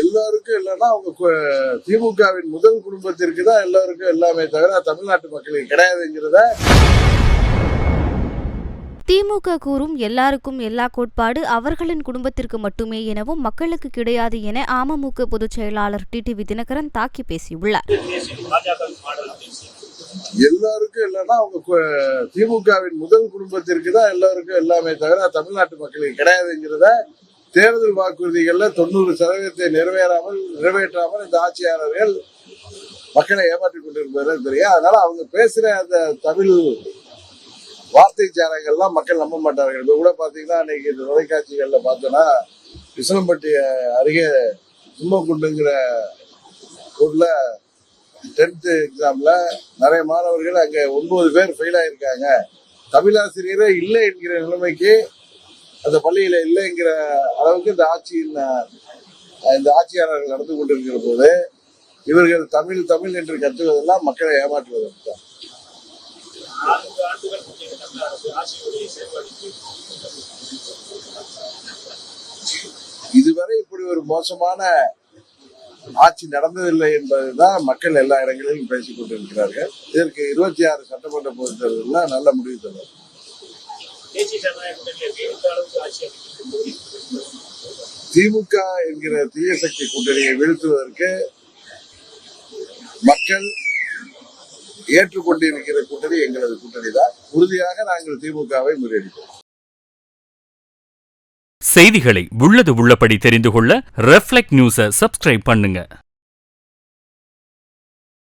எல்லாருக்கும் இல்லைன்னா அவங்க திமுகவின் முதல் குடும்பத்திற்கு தான் எல்லாருக்கும் எல்லாமே தவிர தமிழ்நாட்டு மக்களுக்கு கிடையாதுங்கிறத திமுக கூறும் எல்லாருக்கும் எல்லா கோட்பாடு அவர்களின் குடும்பத்திற்கு மட்டுமே எனவும் மக்களுக்கு கிடையாது என அமமுக பொதுச் செயலாளர் டிடிவி தினகரன் தாக்கி பேசியுள்ளார். எல்லாருக்கும் இல்லைன்னா அவங்க திமுகவின் முதல் குடும்பத்திற்கு தான் எல்லாருக்கும் எல்லாமே தவிர தமிழ்நாட்டு மக்களுக்கு கிடையாதுங்கிறத தேர்தல் வாக்குறுதிகள்ல 90% நிறைவேற்றாமல் இந்த ஆட்சியாளர்கள் மக்களை ஏமாற்றிக் கொண்டிருப்பது தெரியும். அதனால அவங்க பேசுற அந்த தமிழ் வார்த்தை சேனங்கள்லாம் மக்கள் நம்ப மாட்டார்கள். இப்ப கூட பாத்தீங்கன்னா இன்னைக்கு இந்த தொலைக்காட்சிகள்ல பார்த்தோன்னா விசலம்பட்டி அருகே சும்மக்குண்டுங்கிற ஊர்ல 10th எக்ஸாம்ல நிறைய மாணவர்கள் அங்க 9 பேர் ஃபெயில் ஆயிருக்காங்க. தமிழாசிரியரே இல்லை என்கிற நிலைமைக்கு அந்த பள்ளியில இல்லைங்கிற அளவுக்கு இந்த ஆட்சியாளர்கள் நடந்து கொண்டிருக்கிற போது இவர்கள் தமிழ் தமிழ் என்று கத்துவதெல்லாம் மக்களை ஏமாற்றுவதற்கு தான். இதுவரை இப்படி ஒரு மோசமான ஆட்சி நடந்ததில்லை என்பதுதான் மக்கள் எல்லா இடங்களிலும் பேசிக் கொண்டிருக்கிறார்கள். இதற்கு 26 சட்டமன்ற பொதுத் தேர்தலில் நல்ல முடிவு தரும். திமுக என்கிற தீய சக்தி கூட்டணியை வீழ்த்துவதற்கு மக்கள் ஏற்றுக்கொண்டிருக்கிற கூட்டணி எங்களது கூட்டணி தான். உறுதியாக நாங்கள் திமுகவை முறியடிப்போம். செய்திகளை உள்ளது உள்ளபடி தெரிந்து கொள்ள ரெஃப்ளெக்ட் நியூஸை சப்ஸ்கிரைப் பண்ணுங்க.